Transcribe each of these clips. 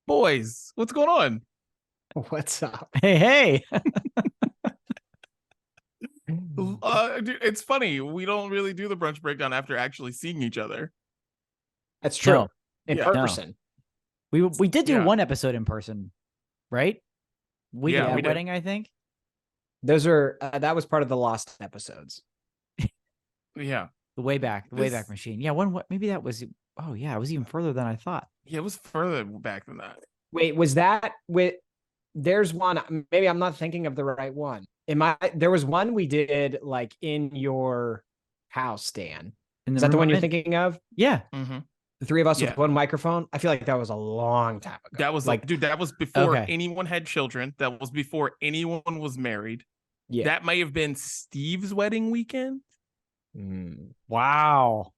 Boys, what's going on? What's up? Hey. Dude, it's funny. We don't really do the brunch breakdown after actually seeing each other. That's true. No. In Yeah. person. We did do Yeah. one episode in person, right? We Yeah, did we a did. wedding, I think. Those are that was part of the lost episodes. Yeah. The Wayback Machine. Yeah, maybe that was. Oh yeah, it was even further than I thought. Yeah, it was further back than that. Wait, was that with? There's one. Maybe I'm not thinking of the right one. There was one we did like in your house, Dan. Is that the one you're thinking of? Yeah. Mm-hmm. The three of us Yeah. with one microphone. I feel like that was a long time ago. That was like, dude, that was before Okay. anyone had children. That was before anyone was married. yeah. That may have been Steve's wedding weekend. Wow.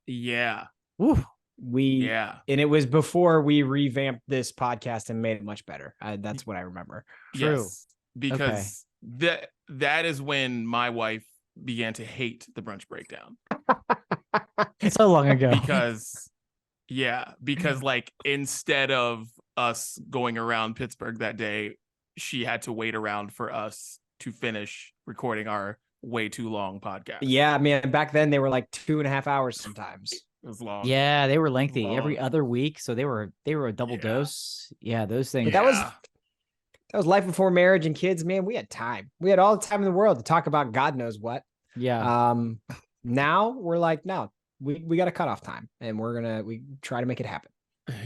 Yeah. Woo. Yeah. And it was before we revamped this podcast and made it much better. That's what I remember. True. Yes. Because that is when my wife began to hate the brunch breakdown. So long ago. Because like instead of us going around Pittsburgh that day, she had to wait around for us to finish recording our way too long podcast. Yeah, man. Back then they were like 2.5 hours sometimes. It was long. Yeah, they were lengthy Long. every other week, so they were a double dose. Yeah, those things. But that was life before marriage and kids, man. We had time. We had all the time in the world to talk about God knows what. Yeah. Now we're like, no, we got a cutoff time, and we try to make it happen.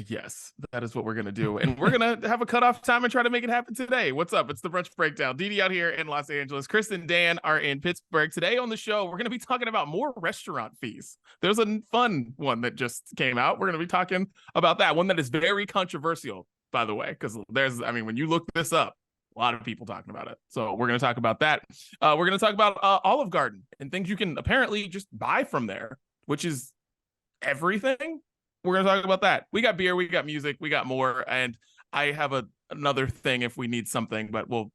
Yes, that is what we're gonna do, and we're gonna have a cutoff time and try to make it happen today. What's up? It's the brunch breakdown. Didi out here in Los Angeles. Chris and Dan are in Pittsburgh. Today on the show, we're gonna be talking about more restaurant fees. There's a fun one that just came out. We're gonna be talking about that one that is very controversial, by the way, because when you look this up, a lot of people talking about it. So we're gonna talk about that. We're gonna talk about Olive Garden and things you can apparently just buy from there, which is everything. We're going to talk about that. We got beer, we got music, we got more. And I have another thing if we need something, but we'll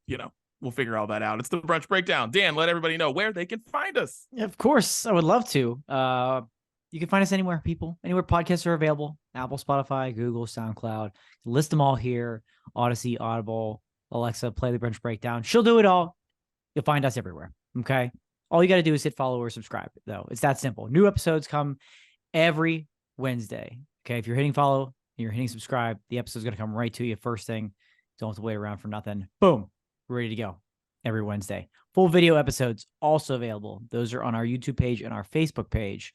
figure all that out. It's the brunch breakdown. Dan, let everybody know where they can find us. Of course, I would love to. You can find us anywhere, people. Anywhere podcasts are available. Apple, Spotify, Google, SoundCloud. List them all here. Odyssey, Audible, Alexa, play the brunch breakdown. She'll do it all. You'll find us everywhere. Okay? All you got to do is hit follow or subscribe, though. It's that simple. New episodes come every Wednesday. Okay, if you're hitting follow and you're hitting subscribe, the episode's going to come right to you first thing. Don't have to wait around for nothing. Boom, ready to go every Wednesday. Full video episodes also available. Those are on our YouTube page and our Facebook page.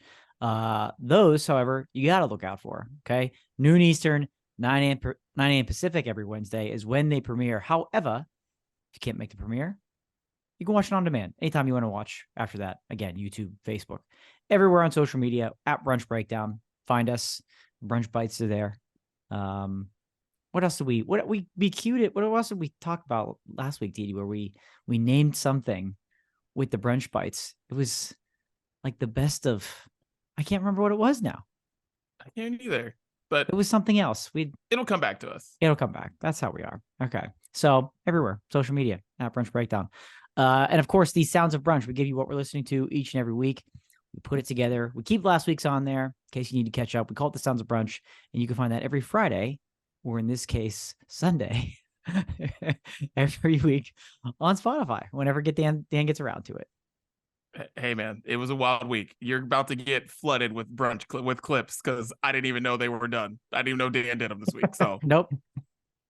Those, however, you got to look out for. Okay, noon Eastern, 9 a.m. Pacific every Wednesday is when they premiere. However, if you can't make the premiere, you can watch it on demand anytime you want to watch after that. Again, YouTube, Facebook, everywhere on social media at Brunch Breakdown. Find us. Brunch Bites are there. What else did what else did we talk about last week, Didi, where we named something with the Brunch Bites? It was like the best of, I can't remember what it was now. I can't either, but it was something else. It'll come back to us. It'll come back. That's how we are. Okay. So everywhere, social media at Brunch Breakdown. And of course, these sounds of brunch, we give you what we're listening to each and every week. We put it together. We keep last week's on there in case you need to catch up. We call it the Sounds of Brunch, and you can find that every Friday, or in this case, Sunday, every week on Spotify, whenever Dan gets around to it. Hey, man, it was a wild week. You're about to get flooded with brunch with clips because I didn't even know they were done. I didn't even know Dan did them this week. So Nope.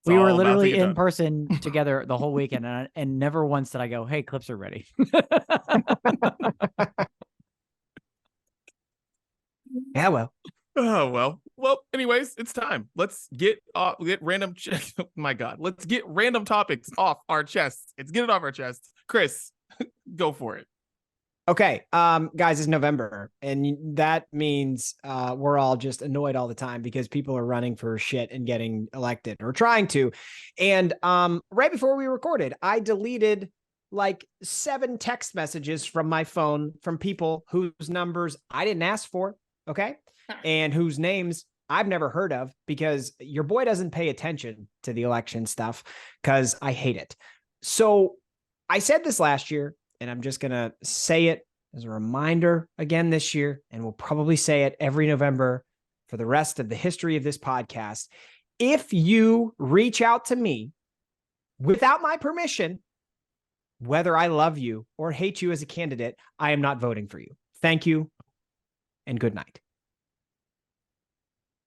We were literally in person together the whole weekend, and never once did I go, hey, clips are ready. Yeah, well. Oh, well, anyways, it's time. Let's get random oh my God. Let's get random topics off our chests. Let's get it off our chests. Chris, go for it. Okay, guys, it's November, and that means we're all just annoyed all the time because people are running for shit and getting elected or trying to. And right before we recorded, I deleted like 7 text messages from my phone from people whose numbers I didn't ask for, okay? And whose names I've never heard of because your boy doesn't pay attention to the election stuff because I hate it. So I said this last year, and I'm just going to say it as a reminder again this year, and we'll probably say it every November for the rest of the history of this podcast. if you reach out to me without my permission, whether I love you or hate you as a candidate, I am not voting for you. Thank you and good night.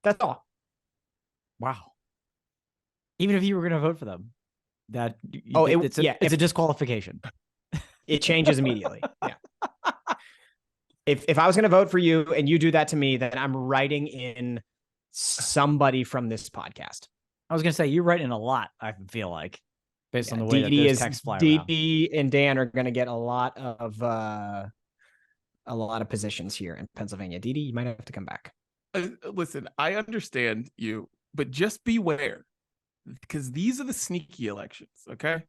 That's all. Wow. Even if you were going to vote for them, it's a disqualification. It changes immediately. Yeah. If I was going to vote for you and you do that to me, then I'm writing in somebody from this podcast. I was going to say, you're writing a lot, I feel like, based on the way that those texts fly around. Dee and Dan are going to get a lot of positions here in Pennsylvania. Dee, you might have to come back. Listen, I understand you, but just beware, because these are the sneaky elections, okay?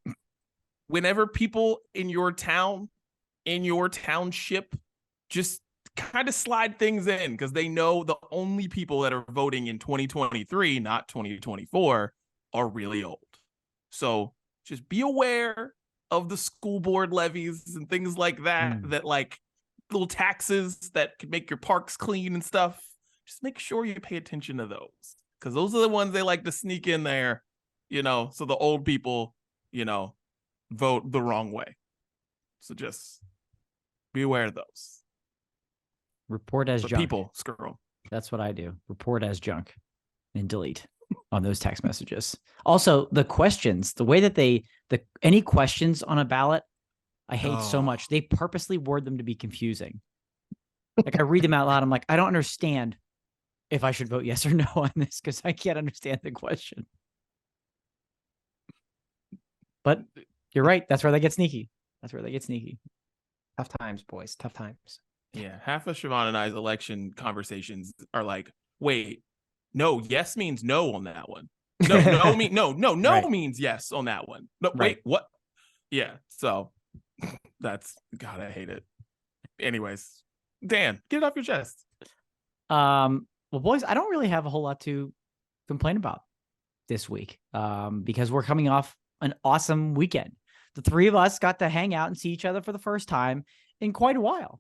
Whenever people in your town, in your township, just kind of slide things in because they know the only people that are voting in 2023, not 2024, are really old. So just be aware of the school board levies and things like that, that like little taxes that could make your parks clean and stuff. Just make sure you pay attention to those, because those are the ones they like to sneak in there, so the old people, vote the wrong way. So just be aware of those. Report as junk. People, screw them. That's what I do. Report as junk and delete on those text messages. Also, the questions, the way that any questions on a ballot, I hate so much. They purposely word them to be confusing. Like I read them out loud. I'm like, I don't understand if I should vote yes or no on this because I can't understand the question. But you're right. That's where they get sneaky. Tough times, boys. Tough times. Yeah, half of Siobhan and I's election conversations are like, wait, no, yes means no on that one. No right. Means yes on that one. No, right. Wait, what? Yeah, so that's, God, I hate it. Anyways, Dan, get it off your chest. Well, boys, I don't really have a whole lot to complain about this week because we're coming off an awesome weekend. The three of us got to hang out and see each other for the first time in quite a while.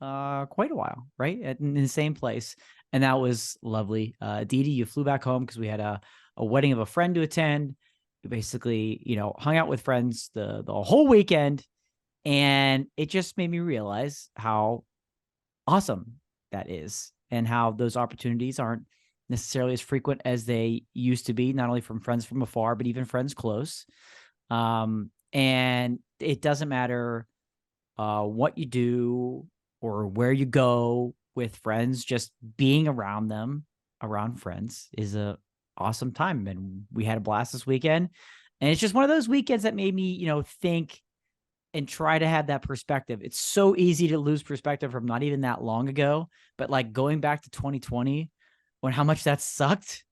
Right? In the same place. And that was lovely. Dee, you flew back home because we had a wedding of a friend to attend. We basically, hung out with friends the whole weekend. And it just made me realize how awesome that is and how those opportunities aren't necessarily as frequent as they used to be, not only from friends from afar, but even friends close. And it doesn't matter what you do or where you go with friends, just being around them, around friends is a awesome time. And we had a blast this weekend. And it's just one of those weekends that made me, think and try to have that perspective. It's so easy to lose perspective from not even that long ago, but like going back to 2020 when how much that sucked,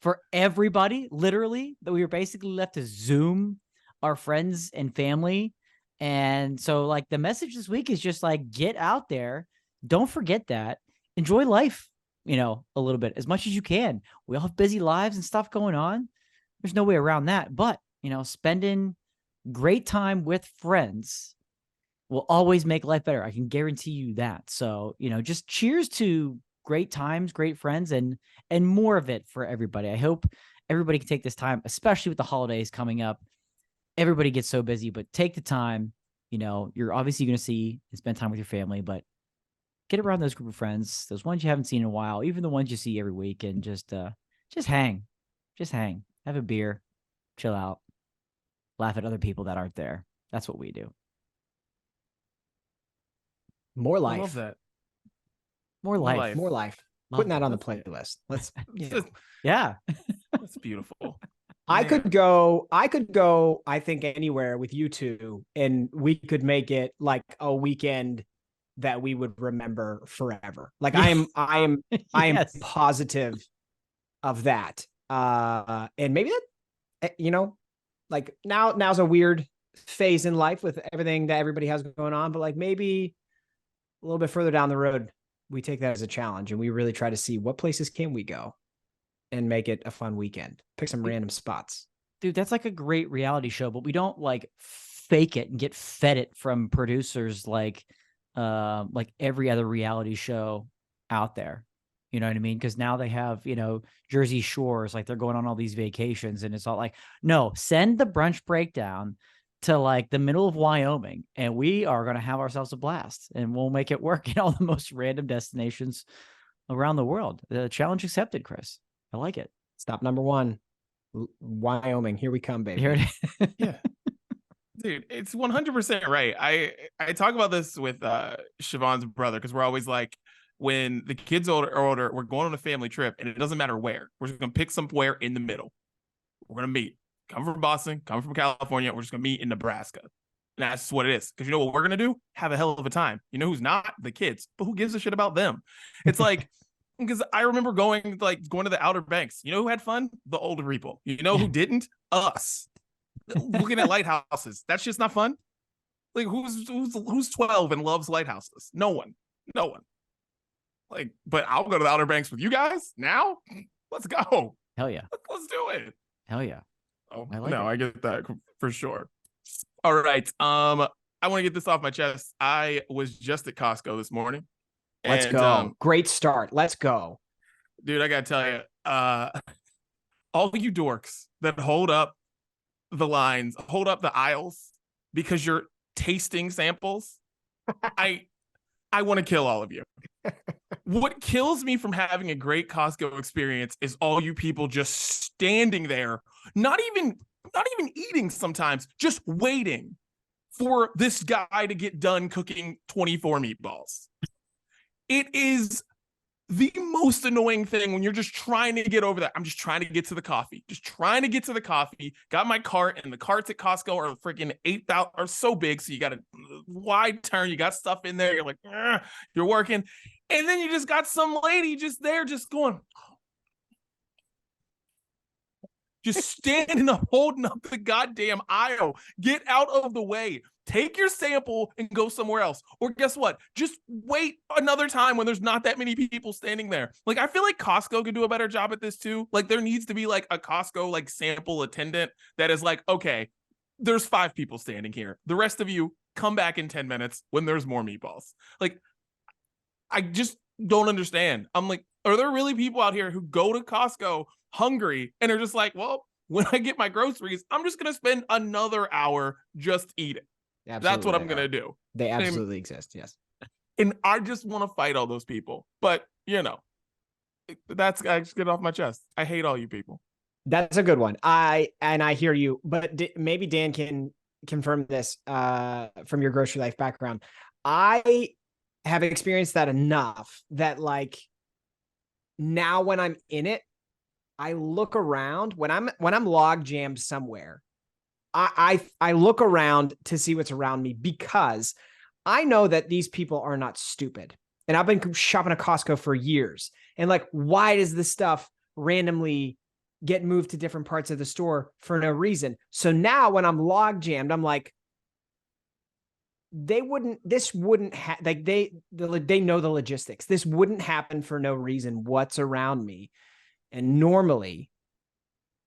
for everybody, literally, that we were basically left to Zoom our friends and family. And so like the message this week is just like, get out there. Don't forget that. Enjoy life, a little bit as much as you can. We all have busy lives and stuff going on. There's no way around that. But, spending great time with friends will always make life better. I can guarantee you that. So, just cheers to great times, great friends, and more of it for everybody. I hope everybody can take this time, especially with the holidays coming up. Everybody gets so busy, but take the time. You're obviously going to see and spend time with your family, but get around those group of friends, those ones you haven't seen in a while, even the ones you see every week, and just hang, have a beer, chill out, laugh at other people that aren't there. That's what we do. More life. I love that. More life. Putting that on the playlist. Let's, yeah. That's beautiful. I could go, I think, anywhere with you two, and we could make it like a weekend that we would remember forever. Like I am Yes. positive of that. And maybe that, like now's a weird phase in life with everything that everybody has going on, but like maybe a little bit further down the road, we take that as a challenge and we really try to see what places can we go and make it a fun weekend. Pick some random spots. Dude, that's like a great reality show, but we don't like fake it and get fed it from producers like every other reality show out there. You know what I mean? Because now they have, Jersey Shores, like they're going on all these vacations, and it's all like, no, send the brunch breakdown to like the middle of Wyoming, and we are going to have ourselves a blast, and we'll make it work in all the most random destinations around the world. The challenge accepted, Chris. I like it. Stop number one, Wyoming. Here we come, baby. Here it is. Yeah. Dude, it's 100% right. I talk about this with Siobhan's brother, because we're always like, when the kids are older, we're going on a family trip, and it doesn't matter where. We're just going to pick somewhere in the middle. We're going to meet. Come from Boston, come from California. We're just going to meet in Nebraska. And that's what it is. Because you know what we're going to do? Have a hell of a time. You know who's not? The kids. But who gives a shit about them? It's like, because I remember going to the Outer Banks. You know who had fun? The older people. You know who didn't? Us. Looking at lighthouses. That's just not fun. Like, who's 12 and loves lighthouses? No one. Like, but I'll go to the Outer Banks with you guys now. Let's go. Hell yeah. Let's do it. Hell yeah. Oh, I like no, it. I get that for sure. All right. I want to get this off my chest. I was just at Costco this morning. Let's go. Great start. Let's go. Dude, I got to tell you, all you dorks that hold up the lines, hold up the aisles because you're tasting samples, I want to kill all of you. What kills me from having a great Costco experience is all you people just standing there, not even eating sometimes, just waiting for this guy to get done cooking 24 meatballs. It is the most annoying thing when you're just trying to get over that. I'm just trying to get to the coffee. Got my cart, and the carts at Costco are freaking 8,000, are so big. So you got a wide turn. You got stuff in there. You're like, you're working. And then you just got some lady just there, just going, just standing up, holding up the goddamn aisle. Get out of the way. Take your sample and go somewhere else. Or guess what? Just wait another time when there's not that many people standing there. Like, I feel like Costco could do a better job at this too. Like, there needs to be like a Costco like sample attendant that is like, okay, there's 5 people standing here. The rest of you come back in 10 minutes when there's more meatballs. Like, I just don't understand. I'm like, are there really people out here who go to Costco hungry and are just like, well, when I get my groceries, I'm just going to spend another hour just eating. Absolutely, that's what I'm going to do. They absolutely exist. Yes. And I just want to fight all those people. But, I just get it off my chest. I hate all you people. That's a good one. I hear you, but maybe Dan can confirm this from your grocery life background. I have experienced that enough that like now when I'm in it, I look around when I'm log jammed somewhere. I look around to see what's around me because I know that these people are not stupid. And I've been shopping at Costco for years. And like, why does this stuff randomly get moved to different parts of the store for no reason? So now when I'm log jammed, I'm like, they know the logistics. This wouldn't happen for no reason. What's around me? And normally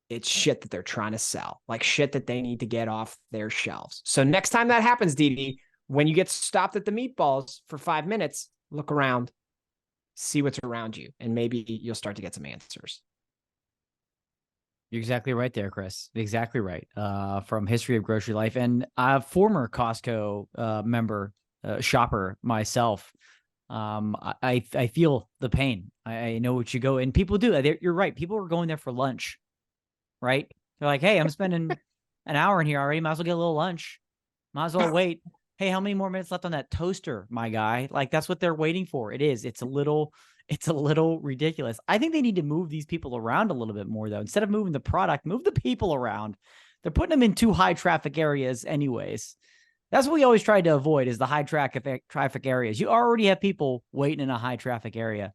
it's shit that they're trying to sell, like shit that they need to get off their shelves. So next time that happens, Dee, when you get stopped at the meatballs for 5 minutes, look around, see what's around you, and maybe you'll start to get some answers. You're exactly right there, Chris. Exactly right. From history of grocery life, and a former Costco member, shopper myself. I feel the pain. I know what you go, and people do. You're right. People are going there for lunch, right? They're like, hey, I'm spending an hour in here already. Might as well get a little lunch. Might as well wait. Hey, how many more minutes left on that toaster, my guy? Like, that's what they're waiting for. It's a little ridiculous. I think they need to move these people around a little bit more, though. Instead of moving the product, move the people around. They're putting them in too high traffic areas anyways. That's what we always try to avoid, is the high traffic areas. You already have people waiting in a high traffic area.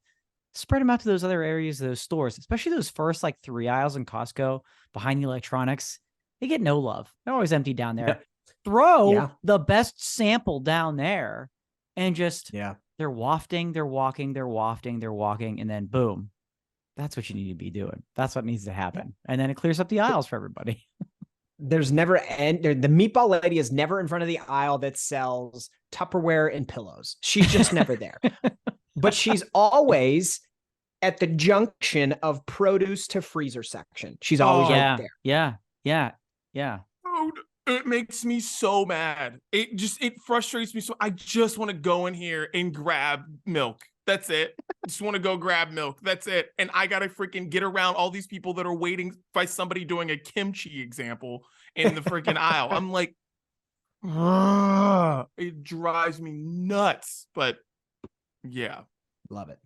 Spread them out to those other areas, those stores, especially those first like 3 aisles in Costco behind the electronics. They get no love. They're always empty down there. Throw the best sample down there and just, they're wafting, they're walking, and then boom. That's what you need to be doing. That's what needs to happen. And then it clears up the aisles for everybody. There's never the meatball lady is never in front of the aisle that sells Tupperware and pillows. She's just never there. But she's always at the junction of produce to freezer section. She's always right there. Yeah. Dude, it makes me so mad. It frustrates me. So I just want to go in here and grab milk. That's it. I just want to go grab milk. That's it. And I got to freaking get around all these people that are waiting by somebody doing a kimchi example in the freaking aisle. I'm like, it drives me nuts. But yeah. Love it.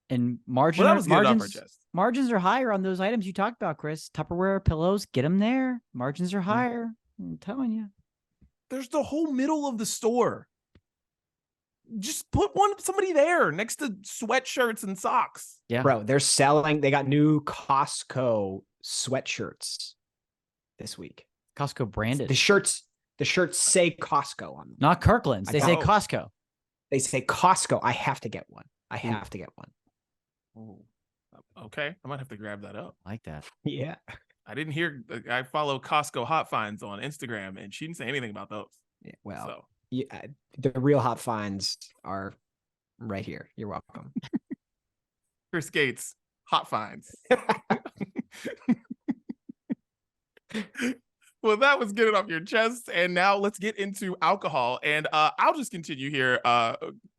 And Well, that was good off our chest. Margins are higher on those items you talked about, Chris. Tupperware, pillows, get them there. Margins are higher. I'm telling you. There's the whole middle of the store. Just put somebody there next to sweatshirts and socks. Yeah. Bro, they got new Costco sweatshirts this week. Costco branded. The shirts say Costco on them. Not Kirkland's. They say Costco. They say Costco. I have to get one. I have to get one. Oh, okay. I might have to grab that up. I like that. Yeah. I follow Costco Hot Finds on Instagram, and she didn't say anything about those. Yeah, well, So yeah, the real hot finds are right here. You're welcome. Chris Gates, Hot Finds. Well, that was get it off your chest, and now let's get into alcohol. And I'll just continue here,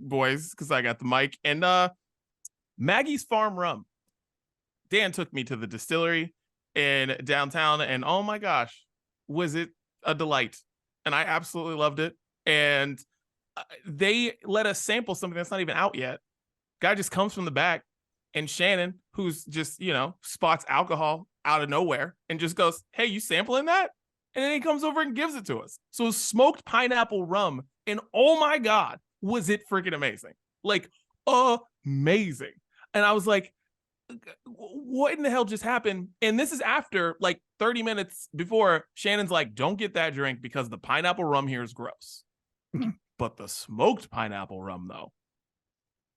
boys, because I got the mic. And Maggie's Farm Rum. Dan took me to the distillery in downtown, and oh my gosh, was it a delight. And I absolutely loved it. And they let us sample something that's not even out yet. Guy just comes from the back, and Shannon, who's just, spots alcohol out of nowhere and just goes, "Hey, you sampling that?" And then he comes over and gives it to us. So smoked pineapple rum, and oh my God, was it freaking amazing. Like, amazing. And I was like, what in the hell just happened? And this is after like 30 minutes before Shannon's like, "Don't get that drink because the pineapple rum here is gross." But the smoked pineapple rum, though,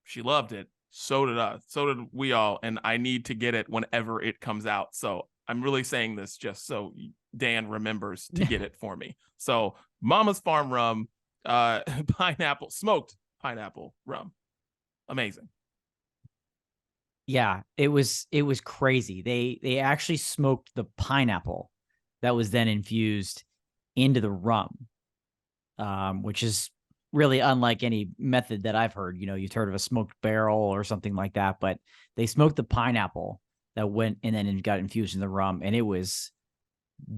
she loved it. So did us. So did we all. And I need to get it whenever it comes out. So I'm really saying this just so Dan remembers to get it for me. So Mama's Farm Rum, smoked pineapple rum. Amazing. Yeah, it was crazy. They actually smoked the pineapple that was then infused into the rum, which is really unlike any method that I've heard. You've heard of a smoked barrel or something like that, but they smoked the pineapple that went and then it got infused in the rum, and it was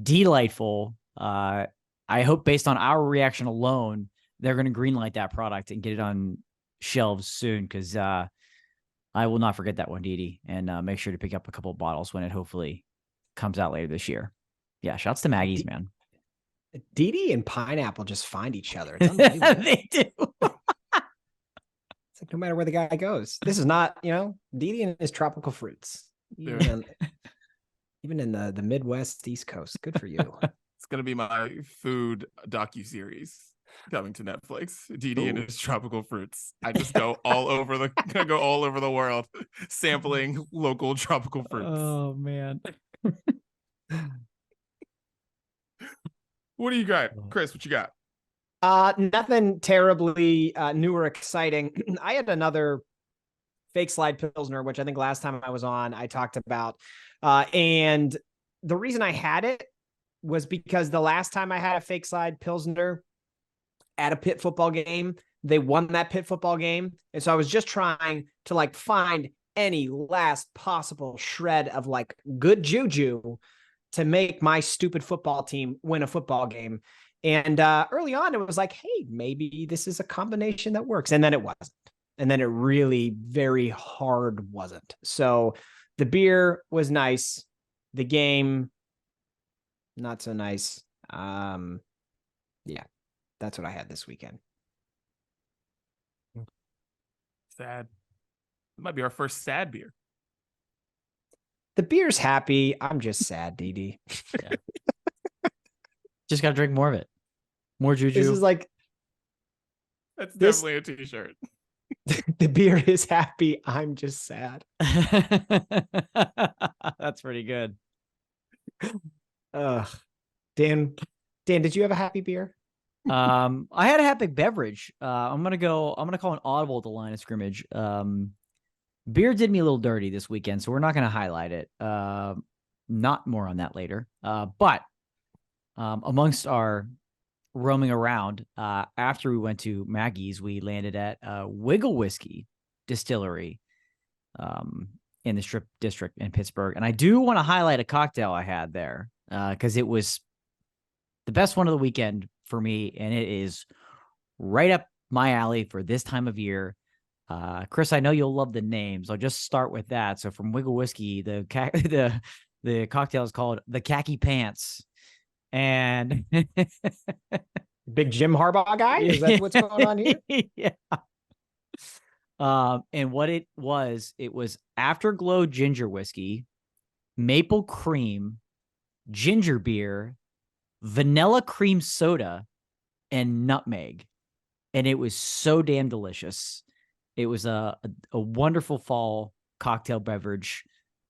delightful. I hope based on our reaction alone, they're going to greenlight that product and get it on shelves soon, because I will not forget that one, Didi, and make sure to pick up a couple of bottles when it hopefully comes out later this year. Yeah, shouts to Maggie's, man. Didi and pineapple just find each other. It's unbelievable. They do. It's like no matter where the guy goes. This is not, Didi and his tropical fruits. Even in the Midwest, East Coast. Good for you. It's going to be my food docuseries coming to Netflix. Didi and his tropical fruits. I just go all over the world sampling local tropical fruits. Oh man. What do you got, Chris? What you got? Nothing terribly new or exciting. I had another fake slide Pilsner, which I think last time I was on, I talked about. And the reason I had it was because the last time I had a fake slide Pilsner at a Pitt football game, they won that Pitt football game. And so I was just trying to find any last possible shred of good juju to make my stupid football team win a football game. And early on, it was like, hey, maybe this is a combination that works. And then it wasn't. And then it really very hard wasn't. So the beer was nice. The game, not so nice. Yeah, that's what I had this weekend. Sad. It might be our first sad beer. The beer's happy. I'm just sad, Didi. Yeah. Just got to drink more of it. More juju. This is that's definitely a t-shirt. The beer is happy. I'm just sad. That's pretty good. Dan, did you have a happy beer? I had a happy beverage. I'm gonna call an audible at the line of scrimmage. Beer did me a little dirty this weekend, so we're not going to highlight it. Not more on that later. But amongst our roaming around, after we went to Maggie's, we landed at Wiggle Whiskey Distillery in the Strip District in Pittsburgh. And I do want to highlight a cocktail I had there because it was the best one of the weekend for me, and it is right up my alley for this time of year. Chris, I know you'll love the names. I'll just start with that. So from Wiggle Whiskey, the cocktail is called the Khaki Pants. And Big Jim Harbaugh guy? Is that what's going on here? Yeah. And what it was Afterglow ginger whiskey, maple cream, ginger beer, vanilla cream soda, and nutmeg. And it was so damn delicious. It was a wonderful fall cocktail beverage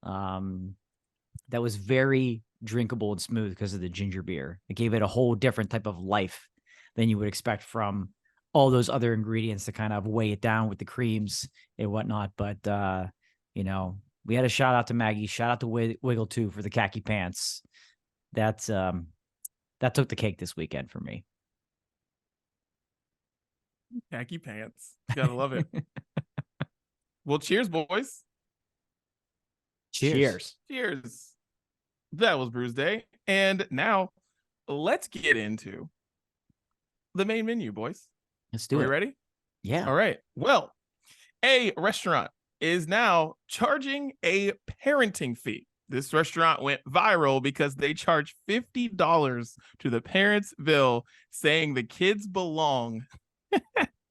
that was very drinkable and smooth because of the ginger beer. It gave it a whole different type of life than you would expect from all those other ingredients to kind of weigh it down with the creams and whatnot. But, we had a shout out to Maggie, shout out to Wiggle too for the Khaki Pants. That took the cake this weekend for me. Khaki Pants. Gotta love it. Well, cheers, boys. Cheers. Cheers. That was Brews Day. And now let's get into the main menu, boys. Let's do it. Are we ready? Yeah. All right. Well, a restaurant is now charging a parenting fee. This restaurant went viral because they charge $50 to the parents' bill, saying the kids belong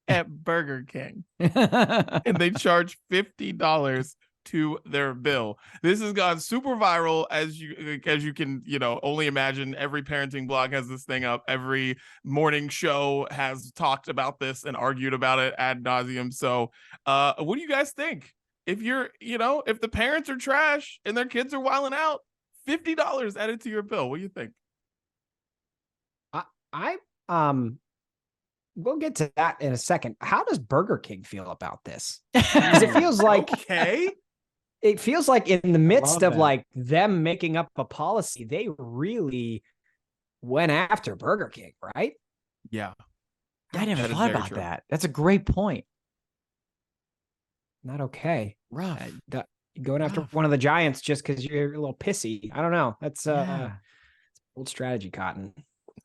at Burger King. And they charge $50 to their bill. This has gone super viral, as you can only imagine. Every parenting blog has this thing up. Every morning show has talked about this and argued about it ad nauseum. So what do you guys think? If you're if the parents are trash and their kids are wilding out, $50 added to your bill, what do you think? We'll get to that in a second. How does Burger King feel about this? Because it feels like it feels like in the midst of like them making up a policy, they really went after Burger King, right? Yeah. I never thought about that. That's a great point. Not okay. Rough. Going after one of the giants just because you're a little pissy. I don't know. That's old strategy, Cotton.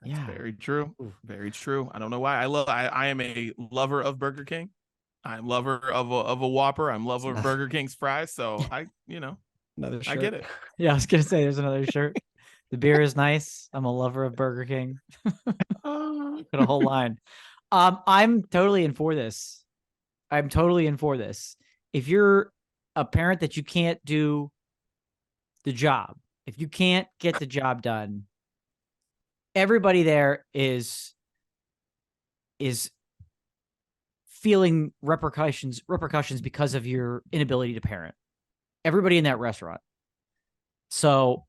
Yeah, very true. Very true. I don't know why. I am a lover of Burger King. I'm lover of a Whopper. I'm lover of Burger King's fries. So Another shirt. I get it. Yeah, I was gonna say there's another shirt. The beer is nice. I'm a lover of Burger King. Got a whole line. I'm totally in for this. If you're a parent that you can't do the job, if you can't get the job done, everybody there is feeling repercussions because of your inability to parent. Everybody in that restaurant. So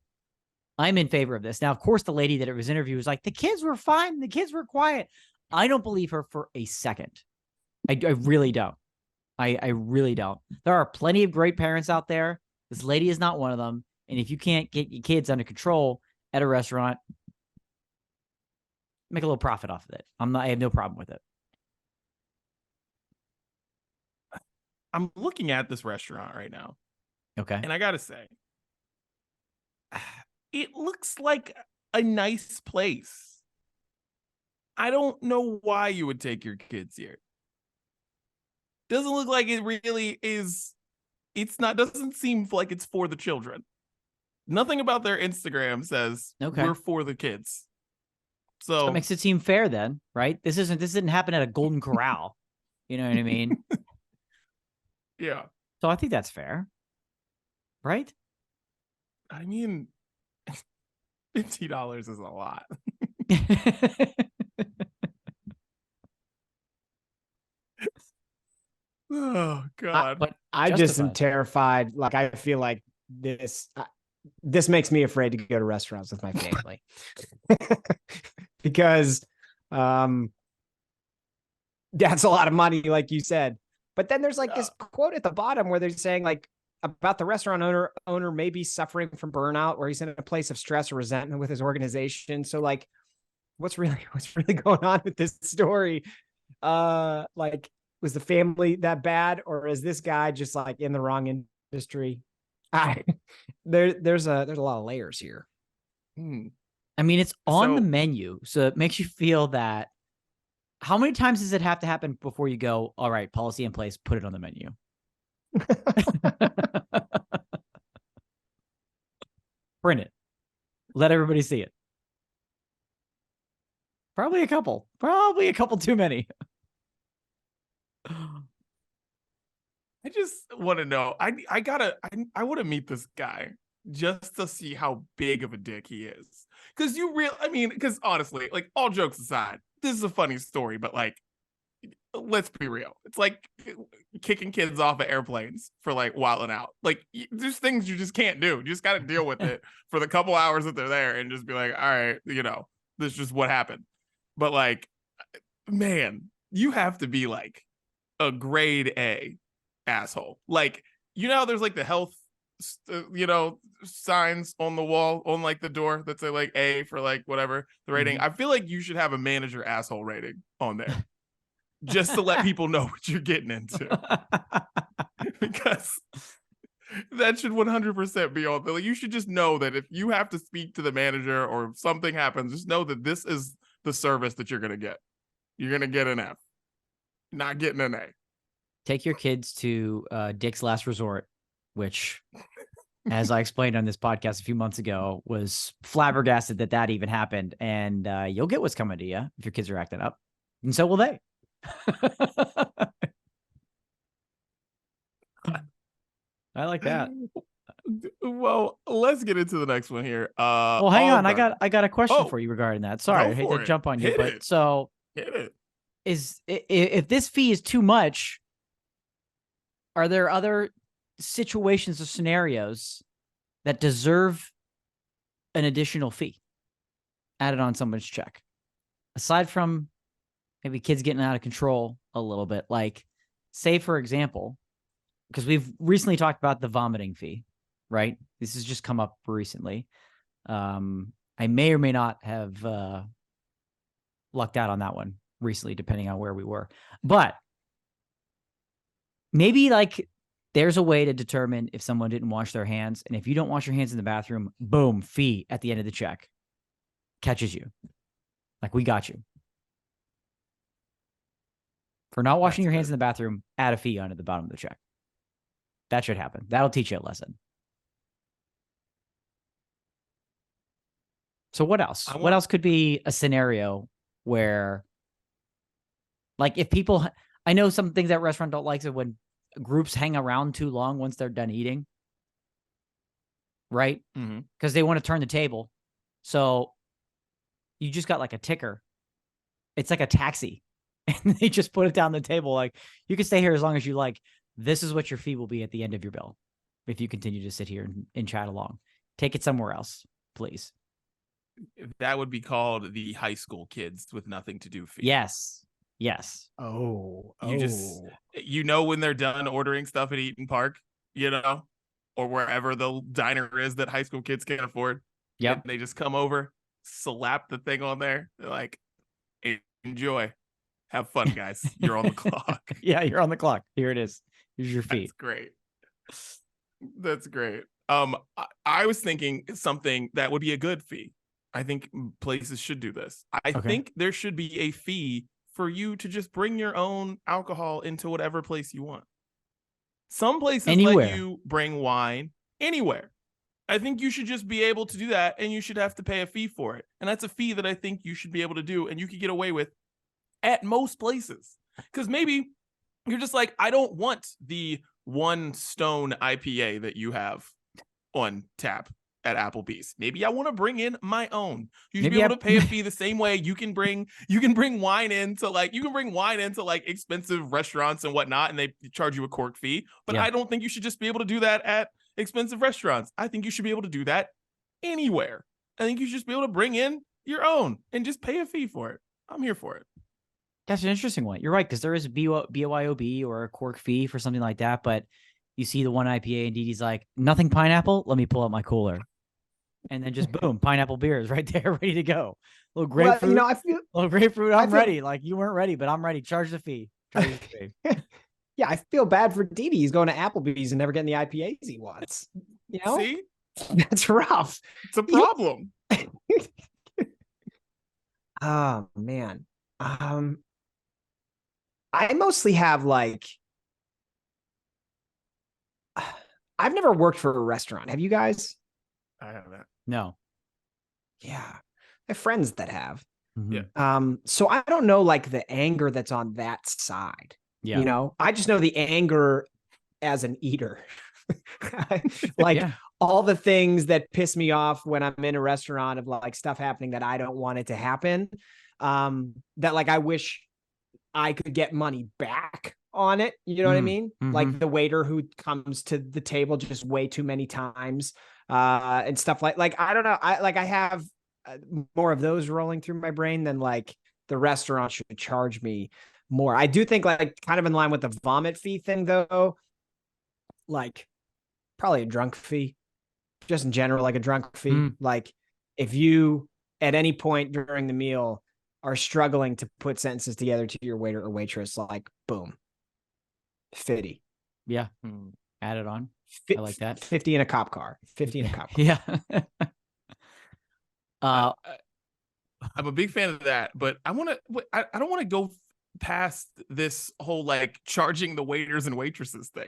I'm in favor of this. Now, of course, the lady that it was interviewed was like, the kids were fine. The kids were quiet. I don't believe her for a second. I really don't. I really don't. There are plenty of great parents out there. This lady is not one of them. And if you can't get your kids under control at a restaurant, make a little profit off of it. I have no problem with it. I'm looking at this restaurant right now. Okay. And I got to say, it looks like a nice place. I don't know why you would take your kids here. Doesn't look like it really is. Doesn't seem like it's for the children. Nothing about their Instagram says we're for the kids. So that makes it seem fair then, right? This didn't happen at a Golden Corral. You know what I mean? Yeah. So I think that's fair. Right? I mean, $50 is a lot. Oh God. But I just am terrified. Like, I feel like this makes me afraid to go to restaurants with my family. Because that's a lot of money, like you said. But then there's like this quote at the bottom where they're saying like about the restaurant owner may be suffering from burnout, where he's in a place of stress or resentment with his organization. So like, what's really going on with this story? Like, was the family that bad, or is this guy just like in the wrong industry? There's a lot of layers here. I mean, it's on the menu, so it makes you feel that. How many times does it have to happen before you go, all right, policy in place, put it on the menu? Print it. Let everybody see it. Probably a couple too many. I just want to know. I want to meet this guy just to see how big of a dick he is. Because honestly, like, all jokes aside, this is a funny story, but like, let's be real. It's like kicking kids off of airplanes for like wilding out. Like, there's things you just can't do. You just got to deal with it for the couple hours that they're there and just be like, all right, this is just what happened. But like, man, you have to be like a grade A asshole. Like, there's like the health, signs on the wall on like the door that say like A for like whatever the rating. I feel like you should have a manager asshole rating on there just to let people know what you're getting into. Because that should 100% be on. Like, you should just know that if you have to speak to the manager or if something happens, just know that this is the service that you're going to get. You're going to get an F, not getting an A. Take your kids to Dick's Last Resort, which, as I explained on this podcast a few months ago, was flabbergasted that even happened. And you'll get what's coming to you if your kids are acting up. And so will they. I like that. Well, let's get into the next one here. Well, hang on. I got a question for you regarding that. Sorry, I hate to jump on you, but so if this fee is too much, are there other situations or scenarios that deserve an additional fee added on someone's check? Aside from maybe kids getting out of control a little bit, like, say, for example, because we've recently talked about the vomiting fee, right? This has just come up recently. I may or may not have lucked out on that one recently, depending on where we were. But maybe like there's a way to determine if someone didn't wash their hands. And if you don't wash your hands in the bathroom, boom, fee at the end of the check. Catches you. Like, we got you. For not washing your hands in the bathroom, add a fee onto the bottom of the check. That should happen. That'll teach you a lesson. So what else? What else could be a scenario where, like, if people, I know some things that restaurant don't like, so when groups hang around too long once they're done eating, right? Because they want to turn the table. So you just got like a ticker. It's like a taxi. And they just put it down the table. Like, you can stay here as long as you like. This is what your fee will be at the end of your bill if you continue to sit here and chat along. Take it somewhere else, please. That would be called the high school kids with nothing to do fee. Yes. When they're done ordering stuff at Eaton Park, or wherever the diner is that high school kids can't afford. Yep. They just come over, slap the thing on there. They're like, enjoy. Have fun, guys. You're on the clock. Yeah, you're on the clock. Here it is. Here's your fee. That's great. I was thinking something that would be a good fee. I think places should do this. I think there should be a fee for you to just bring your own alcohol into whatever place you want. Some places let you bring wine anywhere. I think you should just be able to do that, and you should have to pay a fee for it. And that's a fee that I think you should be able to do, and you could get away with at most places. Because maybe you're just like, I don't want the 1 Stone IPA that you have on tap at Applebee's. Maybe I want to bring in my own. You should be able to pay a fee the same way you can bring wine into like expensive restaurants and whatnot, and they charge you a cork fee. But I don't think you should just be able to do that at expensive restaurants. I think you should be able to do that anywhere. I think you should just be able to bring in your own and just pay a fee for it. I'm here for it. That's an interesting one. You're right, because there is a BYOB or a cork fee for something like that. But you see the one IPA and Didi's like, nothing pineapple. Let me pull out my cooler, and then just boom, pineapple beer is right there, ready to go. A little grapefruit. Well, I feel little grapefruit. I'm ready. Like you weren't ready, but I'm ready. Charge the fee. Charge the fee. Yeah, I feel bad for Didi. He's going to Applebee's and never getting the IPAs he wants. You know, See, that's rough. it's a problem. Oh man. I mostly have like I've never worked for a restaurant. Have you guys? I have that. No. Yeah. I have friends that have. Mhm. Yeah. So I don't know like the anger that's on that side. Yeah. You know, I just know the anger as an eater. Like Yeah. all the things that piss me off when I'm in a restaurant of like stuff happening that I don't want it to happen. That like I wish I could get money back on it. You know what I mean? Like the waiter who comes to the table just way too many times, and stuff like I don't know. I have more of those rolling through my brain than like the restaurant should charge me more. I do think like kind of in line with the vomit fee thing though, like probably a drunk fee, just in general, like a drunk fee. Like if you at any point during the meal are struggling to put sentences together to your waiter or waitress, like boom, 50. Yeah. Add it on. I like that. 50 in a cop car. 50 in a cop car. Yeah. I'm a big fan of that, but I don't want to go past this whole like charging the waiters and waitresses thing.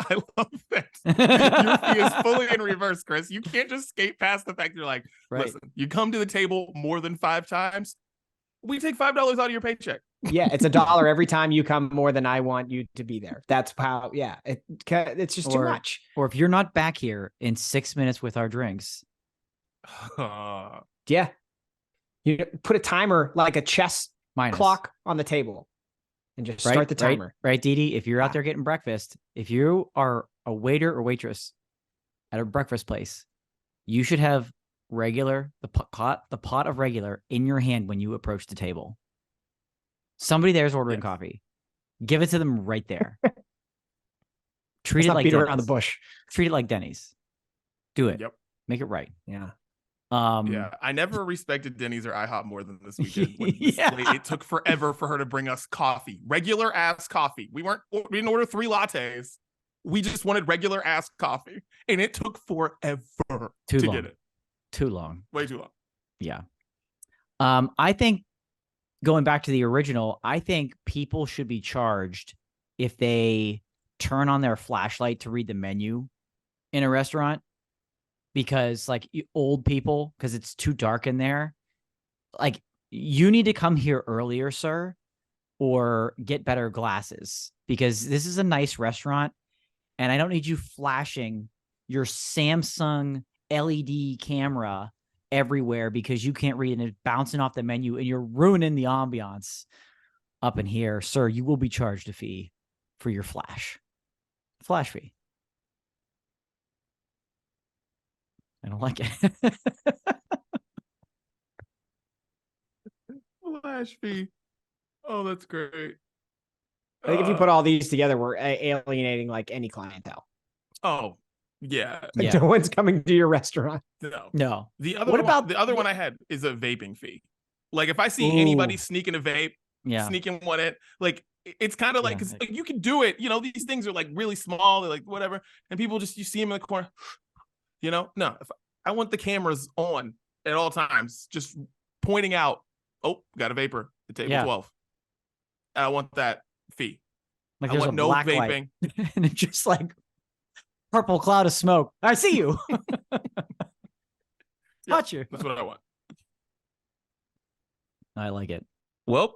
I love that. Your fee is fully in reverse, Chris. You can't just skate past the fact you're like, listen, you come to the table more than 5 times, we take $5 out of your paycheck. Yeah, it's $1 every time you come more than I want you to be there. That's how, yeah, it's just too much. Or if you're not back here in 6 minutes with our drinks. Yeah. You put a timer like a chess clock on the table and just start the timer. Right, Didi? If you're out there getting breakfast, if you are a waiter or waitress at a breakfast place, you should have the pot of regular in your hand when you approach the table. Somebody there's ordering coffee. Give it to them right there. Treat it like beat Denny's. Around the bush. Treat it like Denny's. Do it. Yep. Make it right. Yeah. Yeah, I never respected Denny's or IHOP more than this weekend. When it took forever for her to bring us coffee, regular ass coffee. We didn't order 3 lattes. We just wanted regular ass coffee, and it took forever to get it. Too long. Way too long. Yeah. I think going back to the original, I think people should be charged if they turn on their flashlight to read the menu in a restaurant. Because like old people, because it's too dark in there, like you need to come here earlier, sir, or get better glasses, because this is a nice restaurant and I don't need you flashing your Samsung LED camera everywhere because you can't read and it's bouncing off the menu and you're ruining the ambiance up in here. Sir, you will be charged a fee for your flash fee. I don't like it. Flash fee. Oh, that's great. I think if you put all these together, we're alienating like any clientele. Oh, yeah. No one's coming to your restaurant. No. The other one I had is a vaping fee. Like if I see anybody sneaking a vape, sneaking one in, like it's kind of like, because you can do it. You know, these things are like really small, they're like whatever, and people just, you see them in the corner. You know, no, if I want the cameras on at all times, just pointing out, oh, got a vapor at table 12. I want that fee. Like I want no vaping. And it's just like purple cloud of smoke. I see you. Touch you. That's what I want. I like it. Well,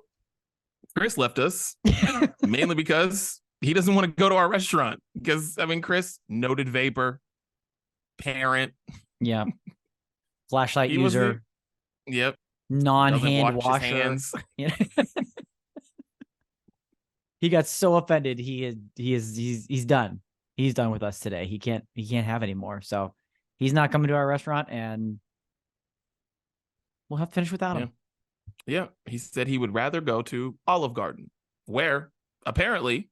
Chris left us mainly because he doesn't want to go to our restaurant. Because, I mean, Chris, noted vapor. Parent, flashlight user, non-hand washer. He got so offended. He's done. He's done with us today. He can't have any more. So he's not coming to our restaurant, and we'll have to finish without him. Yeah, he said he would rather go to Olive Garden, where apparently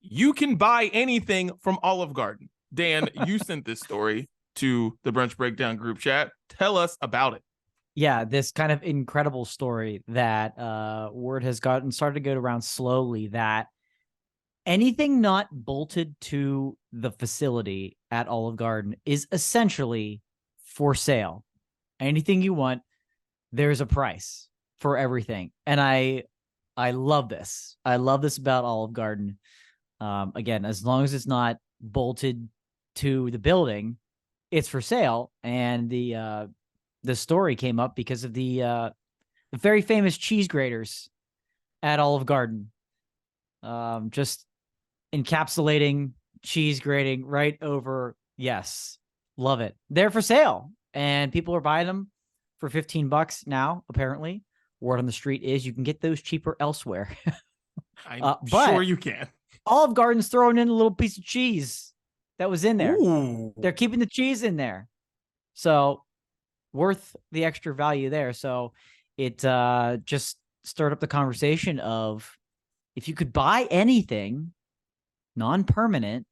you can buy anything from Olive Garden. Dan, you sent this story to the Brunch Breakdown group chat. Tell us about it. Yeah, this kind of incredible story that word has gotten started to go around slowly that anything not bolted to the facility at Olive Garden is essentially for sale. Anything you want, there's a price for everything. And I love this. I love this about Olive Garden. Again, as long as it's not bolted to the building, it's for sale. And the story came up because of the very famous cheese graters at Olive Garden. Just encapsulating cheese grating right over. Yes, love it. They're for sale, and people are buying them for $15 now. Apparently, word on the street is you can get those cheaper elsewhere. I'm but sure you can. Olive Garden's throwing in a little piece of cheese that was in there. Ooh. They're keeping the cheese in there, so worth the extra value there. So it just stirred up the conversation of if you could buy anything non-permanent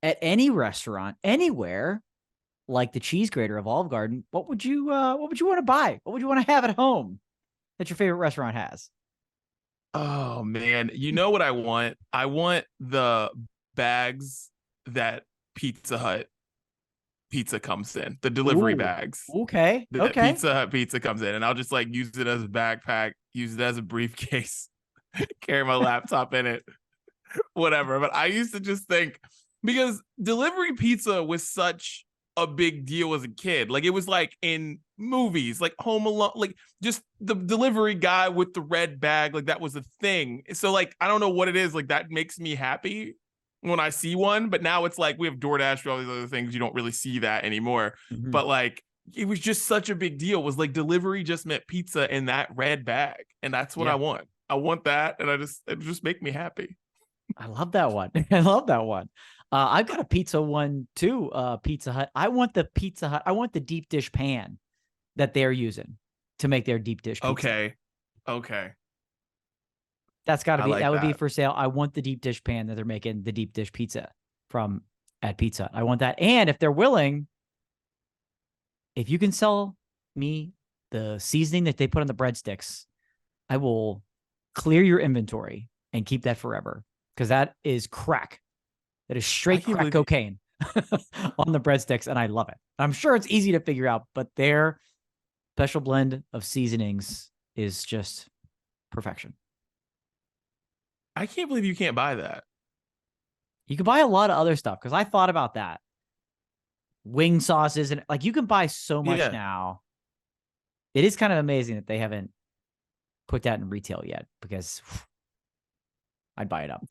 at any restaurant anywhere, like the cheese grater of Olive Garden, what would you want to buy? What would you want to have at home that your favorite restaurant has? Oh man, you know what I want? I want the bags that Pizza Hut pizza comes in, the delivery Ooh, bags. Okay. That Okay. Pizza Hut pizza comes in, and I'll just like use it as a backpack, use it as a briefcase, carry my laptop in it, whatever. But I used to just think, because delivery pizza was such a big deal as a kid. Like it was like in movies, like Home Alone, like just the delivery guy with the red bag, like that was a thing. So like I don't know what it is, like that makes me happy when I see one. But now it's like we have DoorDash, all these other things, you don't really see that anymore. Mhm. But like it was just such a big deal. It was like delivery just meant pizza in that red bag, and that's what Yeah. I want. I want that, and it just make me happy. I love that one. I love that one. I've got a pizza one too. Pizza Hut. I want the Pizza Hut. I want the deep dish pan that they're using to make their deep dish pizza. Okay. That's got to I be, like that would be that. for sale. I want the deep dish pan that they're making the deep dish pizza from at Pizza Hut. I want that. And if they're willing, if you can sell me the seasoning that they put on the breadsticks, I will clear your inventory and keep that forever. Because that is crack. That is straight crack cocaine on the breadsticks, and I love it. I'm sure it's easy to figure out, but their special blend of seasonings is just perfection. I can't believe you can't buy that. You can buy a lot of other stuff because I thought about that. Wing sauces and like you can buy so much now. It is kind of amazing that they haven't put that in retail yet because I'd buy it up.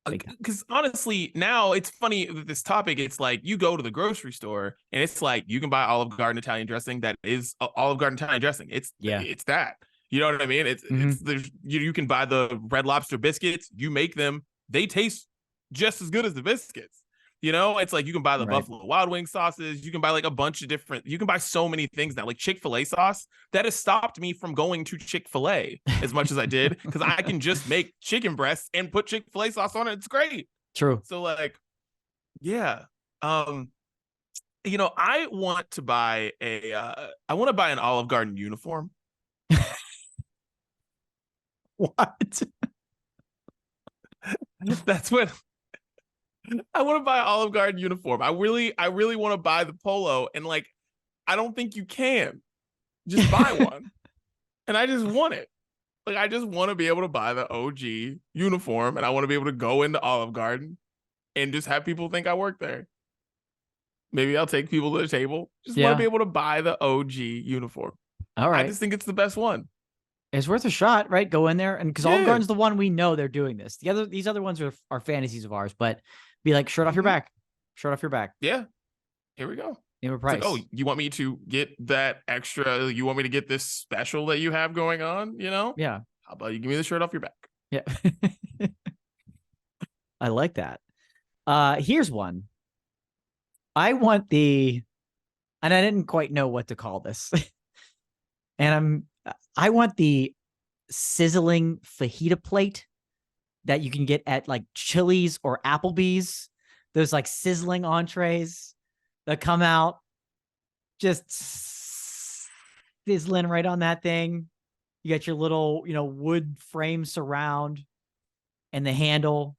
Because honestly, now it's funny with this topic. It's like you go to the grocery store and it's like you can buy Olive Garden Italian dressing that is Olive Garden Italian dressing. It's that. You know what I mean? It's there's you can buy the Red Lobster biscuits. You make them. They taste just as good as the biscuits. You know, it's like you can buy the Buffalo Wild Wing sauces. You can buy like a bunch of different. You can buy so many things now. Like Chick-fil-A sauce that has stopped me from going to Chick-fil-A as much as I did because I can just make chicken breasts and put Chick-fil-A sauce on it. It's great. True. So like, yeah. You know, I want to buy an Olive Garden uniform. What? That's what I want to buy an Olive Garden uniform. I really want to buy the polo, and like, I don't think you can just buy one. And I just want it. Like, I just want to be able to buy the OG uniform, and I want to be able to go into Olive Garden and just have people think I work there. Maybe I'll take people to the table. Just want to be able to buy the OG uniform. All right. I just think it's the best one. It's worth a shot, right? Go in there, and because Olive Garden's the one we know they're doing this. These other ones are fantasies of ours, but be like, shirt off your back. Shirt off your back. Yeah. Here we go. Name a price. Like, oh, you want me to get that extra? You want me to get this special that you have going on? You know? Yeah. How about you give me the shirt off your back? Yeah. I like that. Here's one. I want and I didn't quite know what to call this. And I want the sizzling fajita plate that you can get at like Chili's or Applebee's. Those like sizzling entrees that come out just sizzling right on that thing. You got your little, wood frame surround and the handle.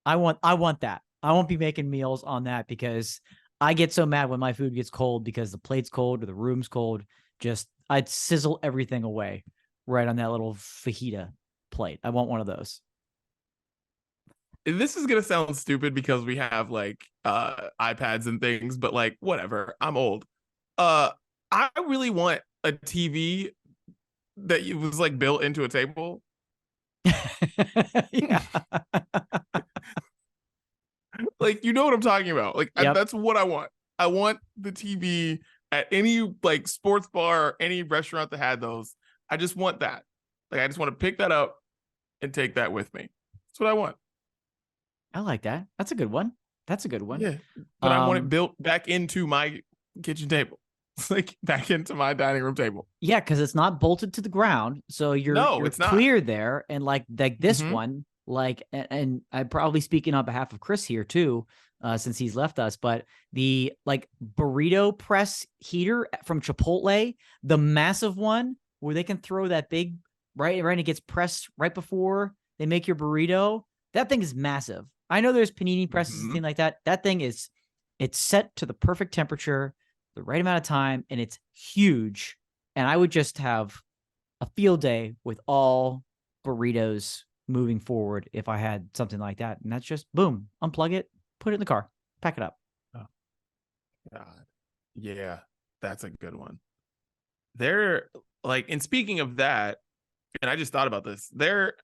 I want that. I won't be making meals on that because I get so mad when my food gets cold because the plate's cold or the room's cold. Just I'd sizzle everything away right on that little fajita plate. I want one of those. This is gonna sound stupid because we have like iPads and things, but like whatever. I'm old. I really want a TV that was like built into a table. Yeah. Like, you know what I'm talking about. Like, Yep. that's what I want. I want the TV at any like sports bar or any restaurant that had those. I just want that. Like, I just want to pick that up and take that with me. That's what I want. I like that. That's a good one. Yeah. But I want it built back into my kitchen table. Like back into my dining room table. Yeah, because it's not bolted to the ground, so you're it's not clear there. And like this Mhm. one, like, and I'm probably speaking on behalf of Chris here too, since he's left us. But the like burrito press heater from Chipotle, the massive one where they can throw that big right, and it gets pressed right before they make your burrito. That thing is massive. I know there's panini presses and Mhm. things like that. That thing it's set to the perfect temperature, the right amount of time, and it's huge. And I would just have a field day with all burritos moving forward if I had something like that. And that's just boom, unplug it, put it in the car, pack it up. Oh, God. Yeah, that's a good one. They're like, and speaking of that, and I just thought about this, they're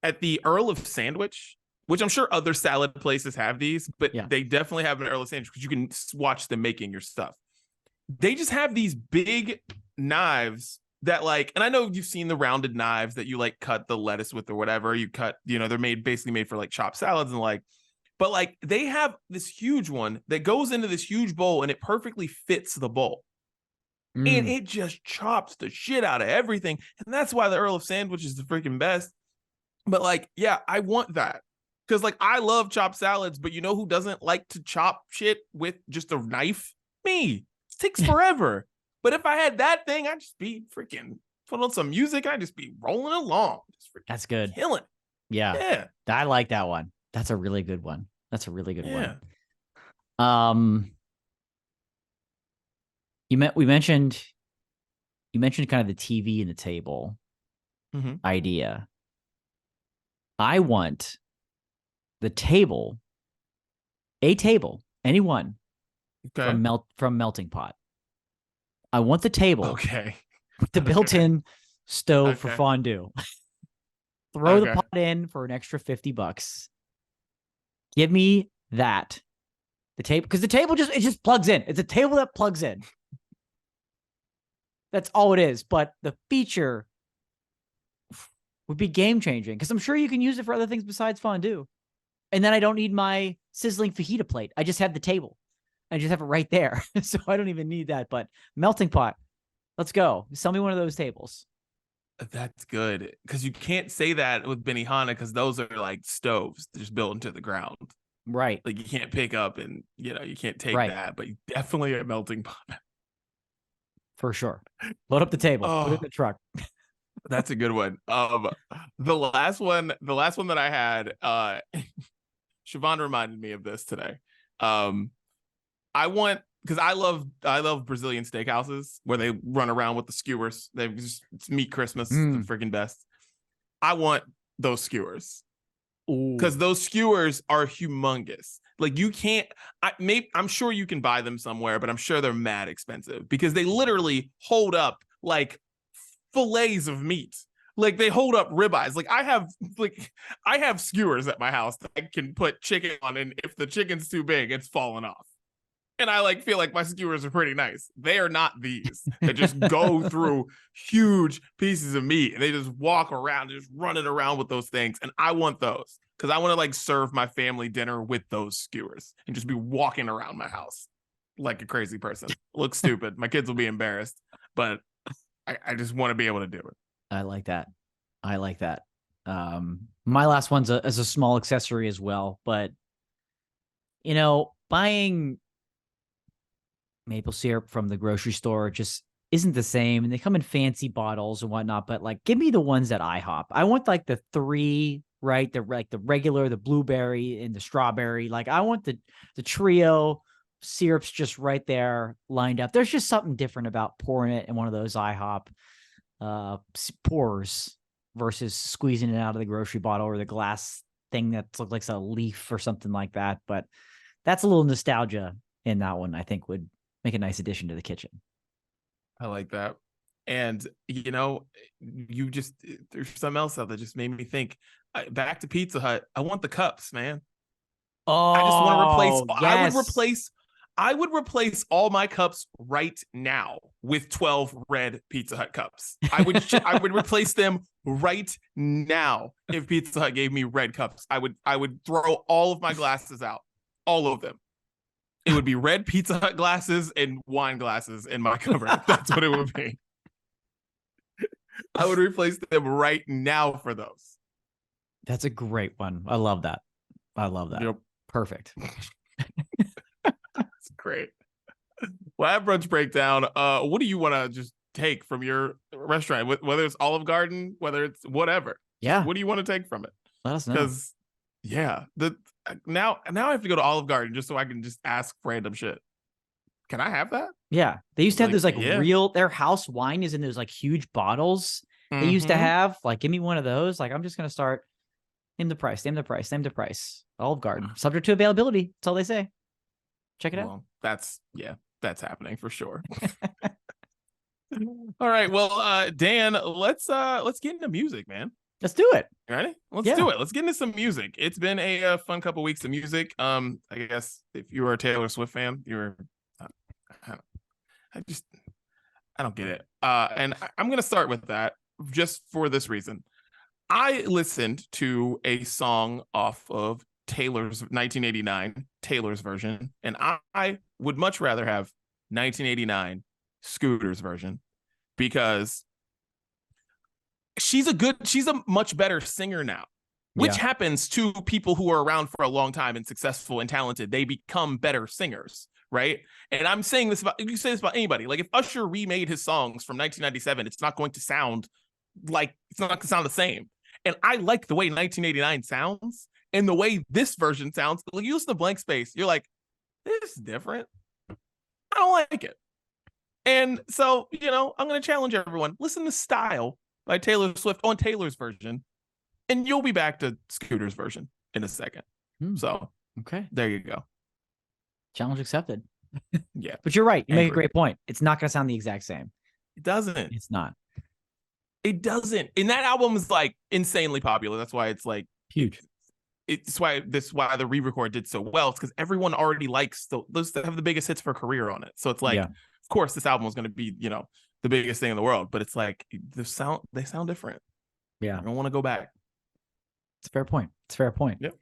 at the Earl of Sandwich, which I'm sure other salad places have these, but Yeah. they definitely have an Earl of Sandwich because you can watch them making your stuff. They just have these big knives that like, and I know you've seen the rounded knives that you like cut the lettuce with or whatever. You cut, they're basically made for like chopped salads and like, but like they have this huge one that goes into this huge bowl and it perfectly fits the bowl. And it just chops the shit out of everything. And that's why the Earl of Sandwich is the freaking best. But like, yeah, I want that. Because like I love chopped salads, but you know who doesn't like to chop shit with just a knife? Me. It takes forever. But if I had that thing, I'd just be freaking put on some music. I'd just be rolling along. Just freaking That's good. killing. Yeah. Yeah. I like that one. That's a really good one. Yeah. one. We mentioned kind of the TV and the table Mhm. idea. I want the table, any one Okay. from Melting Pot. I want the table Okay. with the built-in stove for Okay. fondue. Throw the Okay. pot in for an extra $50. Give me that. The table, because the table just plugs in. It's a table that plugs in. That's all it is. But the feature would be game changing because I'm sure you can use it for other things besides fondue. And then I don't need my sizzling fajita plate. I just have the table. I just have it right there. So I don't even need that. But Melting Pot, let's go. Sell me one of those tables. That's good. Because you can't say that with Benihana because those are like stoves just built into the ground. Right. Like you can't pick up and you can't take Right. that, but definitely a melting pot. For sure. Load up the table. Put it in the truck. That's a good one. The last one that I had, Siobhan reminded me of this today. I want, because I love Brazilian steakhouses where they run around with the skewers. It's meat Christmas, the freaking best. I want those skewers. Because those skewers are humongous. Like you can't, I'm sure you can buy them somewhere, but I'm sure they're mad expensive because they literally hold up like fillets of meat. Like they hold up ribeyes. Like I have skewers at my house that I can put chicken on, and if the chicken's too big, it's falling off. And I like feel like my skewers are pretty nice. They are not these that just go through huge pieces of meat and they just walk around, just running around with those things. And I want those because I want to like serve my family dinner with those skewers and just be walking around my house like a crazy person. Look stupid. My kids will be embarrassed, but I just want to be able to do it. I like that. I like that. My last one's is a small accessory as well, but buying maple syrup from the grocery store just isn't the same. And they come in fancy bottles and whatnot, but like, give me the ones at IHOP. I want like the three, right? The regular, the blueberry and the strawberry. Like I want the trio syrups just right there lined up. There's just something different about pouring it in one of those IHOP pours versus squeezing it out of the grocery bottle or the glass thing that looks like a leaf or something like that. But that's a little nostalgia in that one, I think would make a nice addition to the kitchen. I like that. And, there's something else out that just made me think back to Pizza Hut. I want the cups, man. Oh, I just want to replace, yes. I would replace all my cups right now with 12 red Pizza Hut cups. I would replace them right now if Pizza Hut gave me red cups. I would throw all of my glasses out, all of them. It would be red Pizza Hut glasses and wine glasses in my cupboard. That's what it would be. I would replace them right now for those. That's a great one. I love that. Yep. Perfect. That's great. Well, at Brunch Breakdown, what do you want to just take from your restaurant? Whether it's Olive Garden, whether it's whatever. Yeah. What do you want to take from it? Let us know. Because, now I have to go to Olive Garden just so I can just ask random shit. Can I have that? Yeah. They used to have those yeah. their house wine is in those like huge bottles. They used to have give me one of those. Like, I'm just going to start. Name the price. Olive Garden. Subject to availability. That's all they say. Check it out. That's happening for sure. All right. Well, Dan, let's get into music, man. Let's do it. Ready? Let's do it. Let's get into some music. It's been a fun couple weeks of music. I guess if you were a Taylor Swift fan, you were. I don't get it. And I'm gonna start with that just for this reason. I listened to a song off of Taylor's 1989, Taylor's version, and I would much rather have 1989 Scooter's version because she's a much better singer now, which happens to people who are around for a long time and successful and talented. They become better singers, right? And I'm saying this about, you can say this about anybody. Like if Usher remade his songs from 1997, it's not going to sound the same. And I like the way 1989 sounds and the way this version sounds. Like you listen to Blank Space, you're like, this is different. I don't like it. And so, I'm going to challenge everyone. Listen to Style by Taylor Swift on Taylor's version, and you'll be back to Scooter's version in a second. So, okay, there you go. Challenge accepted. Yeah. But you're right. You make a great point. It's not going to sound the exact same. It doesn't. It's not. It doesn't. And that album is like insanely popular. That's why it's like huge. It's why the re-record did so well. It's because everyone already likes those that have the biggest hits for a career on it. So it's like, of course, this album is going to be, the biggest thing in the world. But it's like they sound different. Yeah, I don't want to go back. It's a fair point. Yep.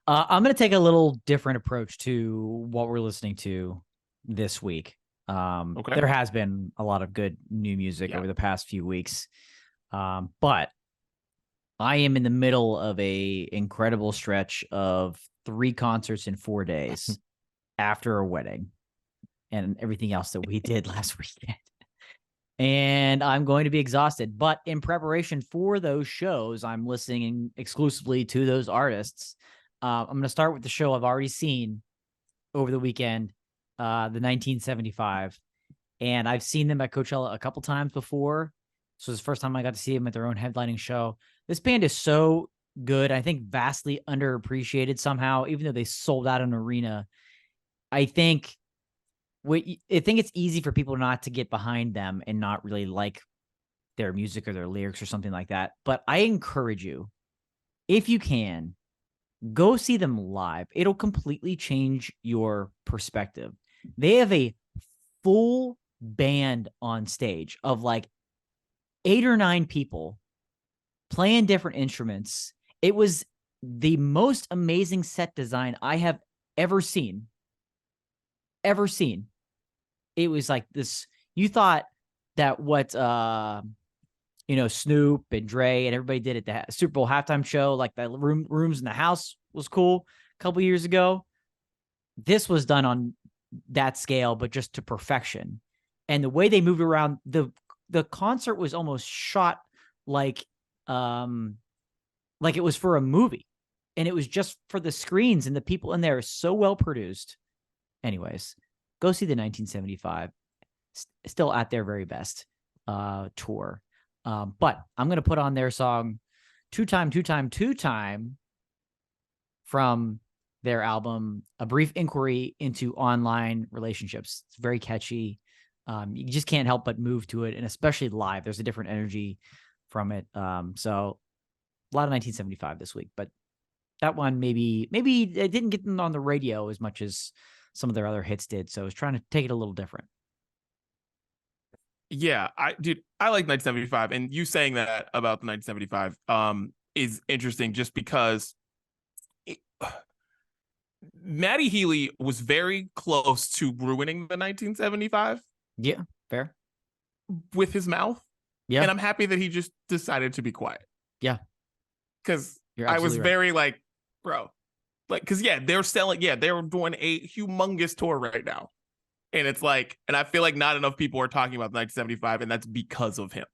I'm going to take a little different approach to what we're listening to this week. Okay. There has been a lot of good new music over the past few weeks. But I am in the middle of a incredible stretch of 3 concerts in 4 days after a wedding and everything else that we did last weekend. And I'm going to be exhausted. But in preparation for those shows, I'm listening exclusively to those artists. I'm going to start with the show I've already seen over the weekend, the 1975. And I've seen them at Coachella a couple times before. So it's the first time I got to see them at their own headlining show. This band is so good. I think vastly underappreciated somehow, even though they sold out an arena. I think it's easy for people not to get behind them and not really like their music or their lyrics or something like that. But I encourage you, if you can, go see them live. It'll completely change your perspective. They have a full band on stage of like 8 or 9 people playing different instruments. It was the most amazing set design I have ever seen. It was like this. You thought what Snoop and Dre and everybody did at the Super Bowl halftime show, like the rooms in the house was cool a couple years ago. This was done on that scale, but just to perfection. And the way they moved around, the concert was almost shot like it was for a movie, and it was just for the screens, and the people in there are so well produced. Anyways, go see the 1975, still at their very best tour. But I'm going to put on their song Two Time from their album, A Brief Inquiry into Online Relationships. It's very catchy. You just can't help but move to it. And especially live, there's a different energy from it. So a lot of 1975 this week, but that one, maybe it didn't get on the radio as much as some of their other hits did. So I was trying to take it a little different. Yeah, I like 1975, and you saying that about the 1975 is interesting just because Matty Healy was very close to ruining the 1975. Yeah, fair. With his mouth. Yeah. And I'm happy that he just decided to be quiet. Yeah. Because I was very like, bro, like, because they're doing a humongous tour right now. And it's like, and I feel like not enough people are talking about 1975, and that's because of him.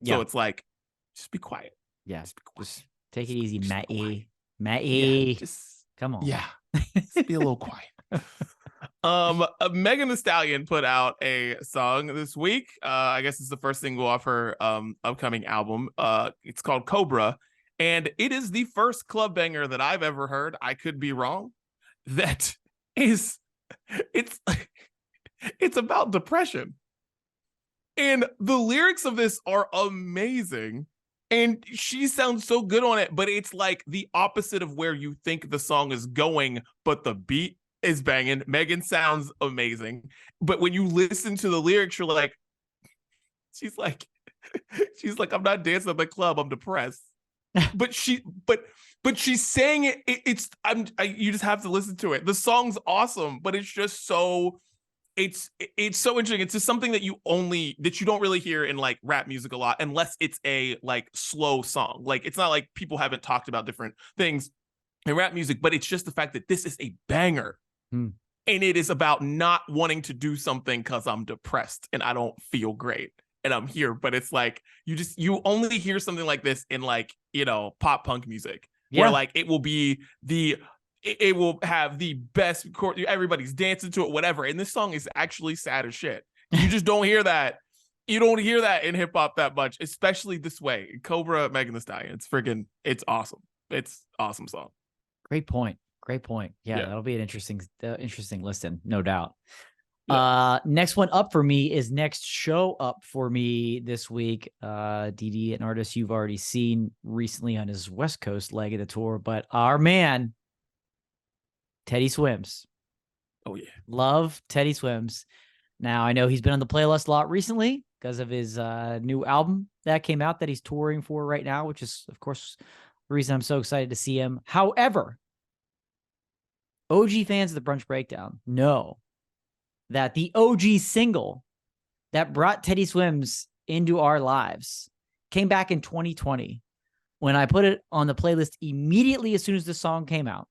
Yeah. So it's like, just be quiet. Yeah. Just take it easy, Matty. Yeah, come on. Yeah. Just be a little quiet. Megan Thee Stallion put out a song this week. I guess it's the first single off her upcoming album. It's called Cobra, and it is the first club banger that I've ever heard. I could be wrong. That is, it's about depression. And the lyrics of this are amazing. And she sounds so good on it, but it's like the opposite of where you think the song is going, but the beat is banging. Megan sounds amazing. But when you listen to the lyrics, you're like, she's like, I'm not dancing at the club, I'm depressed. But she's saying it. You just have to listen to it. The song's awesome, but it's just so, it's so interesting. It's just something that you don't really hear in like rap music a lot, unless it's a like slow song. Like, it's not like people haven't talked about different things in rap music, but it's just the fact that this is a banger. And it is about not wanting to do something because I'm depressed and I don't feel great and I'm here. But it's like, you only hear something like this in like, pop punk music, where like it will have the best chord, everybody's dancing to it, whatever. And this song is actually sad as shit. You just don't hear that. You don't hear that in hip hop that much, especially this way. Cobra, Megan Thee Stallion. It's awesome. It's awesome song. Great point. Yeah, that'll be an interesting listen, no doubt. Yeah. Next one up for me is next show up for me this week. DD, an artist you've already seen recently on his West Coast leg of the tour, but our man, Teddy Swims. Oh yeah. Love Teddy Swims. Now, I know he's been on the playlist a lot recently because of his new album that came out that he's touring for right now, which is, of course, the reason I'm so excited to see him. However, OG fans of the Brunch Breakdown know that the OG single that brought Teddy Swims into our lives came back in 2020 when I put it on the playlist immediately as soon as the song came out.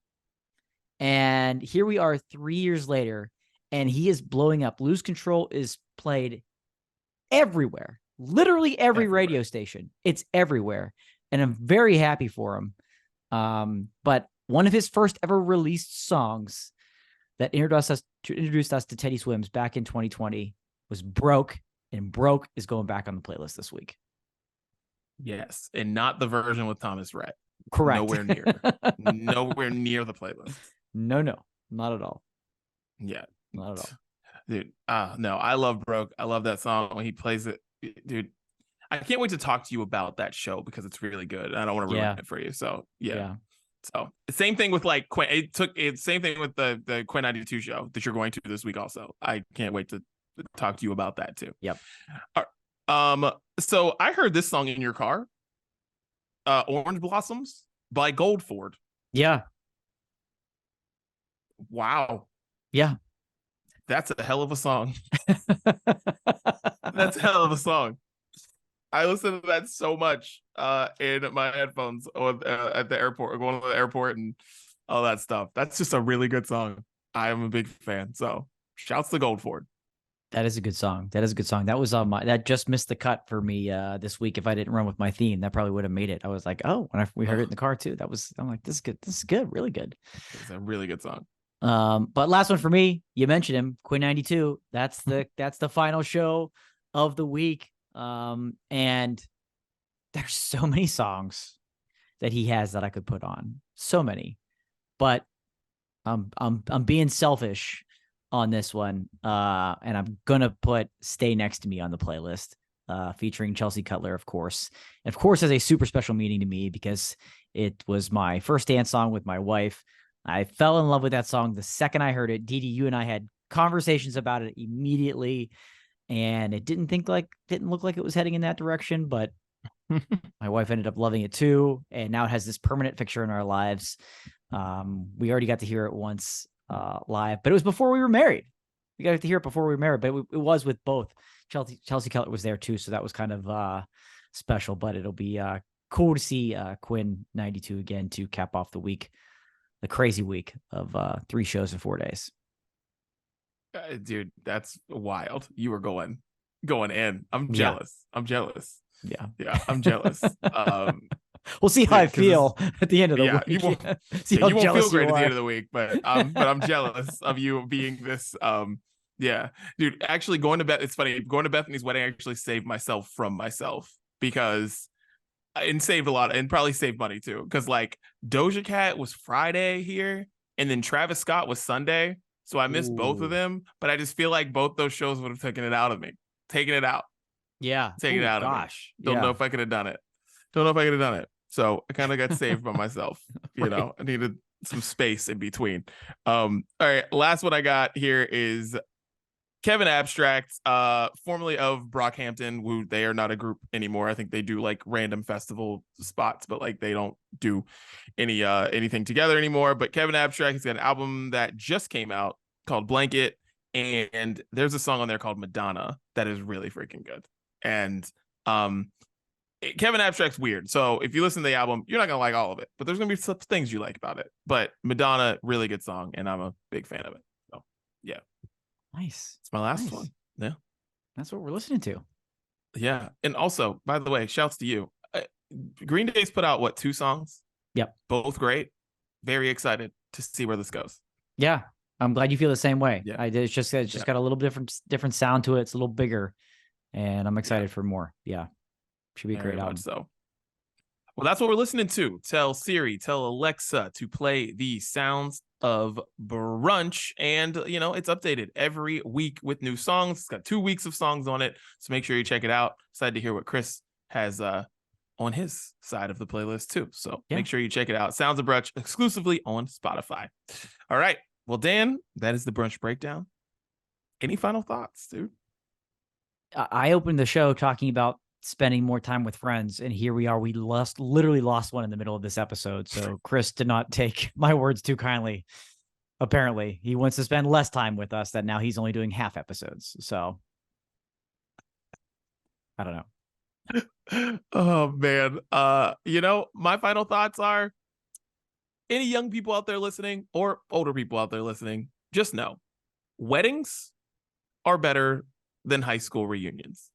And here we are 3 years later, and he is blowing up. Lose Control is played everywhere, literally every radio station. It's everywhere. And I'm very happy for him. But one of his first ever released songs that introduced us to Teddy Swims back in 2020 was Broke, and Broke is going back on the playlist this week. Yes, and not the version with Thomas Rhett. Correct. Nowhere near. Nowhere near the playlist. No, not at all. Yeah. Not at all. Dude, no, I love Broke. I love that song when he plays it. Dude, I can't wait to talk to you about that show because it's really good. I don't want to ruin it for you. So, yeah. So, same thing with like Quinn. Same thing with the Quinn 92 show that you're going to this week also. I can't wait to talk to you about that too. Yep. So I heard this song in your car. Orange Blossoms by Goldford. Yeah. Wow. Yeah. That's a hell of a song. That's a hell of a song. I listen to that so much in my headphones or at the airport, or going to the airport and all that stuff. That's just a really good song. I am a big fan. So shouts to Goldford. That is a good song. That is a good song. That was on my, that just missed the cut for me this week. If I didn't run with my theme, that probably would have made it. I was like, oh, when we heard it in the car too, I'm like, this is good. This is good. Really good. It's a really good song. But last one for me, you mentioned him, Quinn 92. That's the final show of the week. And there's so many songs that he has that I could put on. So many. But I'm being selfish on this one. And I'm gonna put Stay Next to Me on the playlist, featuring Chelsea Cutler, of course. And of course, has a super special meaning to me because it was my first dance song with my wife. I fell in love with that song the second I heard it. Didi, you and I had conversations about it immediately, and it didn't look like it was heading in that direction, but my wife ended up loving it too. And now it has this permanent fixture in our lives. We already got to hear it once live, but it was before we were married. We got to hear it before we were married, but it was with both. Chelsea Cutler was there too, so that was kind of special. But it'll be cool to see Quinn 92 again to cap off the week, the crazy week of 3 shows in 4 days. Dude, that's wild. You were going in. I'm jealous. Yeah. I'm jealous. Yeah, I'm jealous. We'll see how I feel at the end of the week. You won't, see you won't feel great you at the are. end of the week, but I'm jealous of you being this. Yeah, dude. Actually, going to Beth. It's funny. Going to Bethany's wedding actually saved myself from myself because, and saved a lot, and probably saved money too. Because like Doja Cat was Friday here, and then Travis Scott was Sunday, so I missed both of them. But I just feel like both those shows would have taken it out of me. Taken it out. Yeah, Taken it out of me. Don't know if I could have done it. Don't know if I could have done it. So I kind of got saved by myself. You know, I needed some space in between. All right, last one I got here is Kevin Abstract, formerly of Brockhampton, who they are not a group anymore. I think they do like random festival spots, but like they don't do anything together anymore. But Kevin Abstract has got an album that just came out called Blanket, and there's a song on there called Madonna that is really freaking good. And Kevin Abstract's weird. So if you listen to the album, you're not going to like all of it, but there's going to be some things you like about it. But Madonna, really good song, and I'm a big fan of it. So, yeah. Nice. It's my last one. Yeah. That's what we're listening to. Yeah. And also, by the way, shouts to you. Green Day's put out, 2 songs? Yep. Both great. Very excited to see where this goes. Yeah. I'm glad you feel the same way. Yeah. I did. It's just got a little different sound to it. It's a little bigger, and I'm excited for more. Yeah. Should be a great album. So, well, that's what we're listening to. Tell Siri, tell Alexa to play the sounds of Brunch. And, you know, it's updated every week with new songs. It's got 2 weeks of songs on it. So make sure you check it out. Excited to hear what Chris has on his side of the playlist, too. So make sure you check it out. Sounds of Brunch exclusively on Spotify. All right. Well, Dan, that is the Brunch Breakdown. Any final thoughts, dude? I opened the show talking about spending more time with friends, and here we are. We literally lost one in the middle of this episode. So Chris did not take my words too kindly. Apparently he wants to spend less time with us, that now he's only doing half episodes. So I don't know. Oh man. You know, my final thoughts are, any young people out there listening or older people out there listening, just know weddings are better than high school reunions.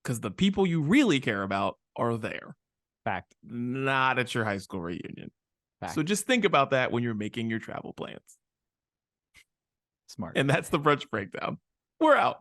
Because the people you really care about are there. Fact. Not at your high school reunion. Fact. So just think about that when you're making your travel plans. Smart. And that's the Brunch Breakdown. We're out.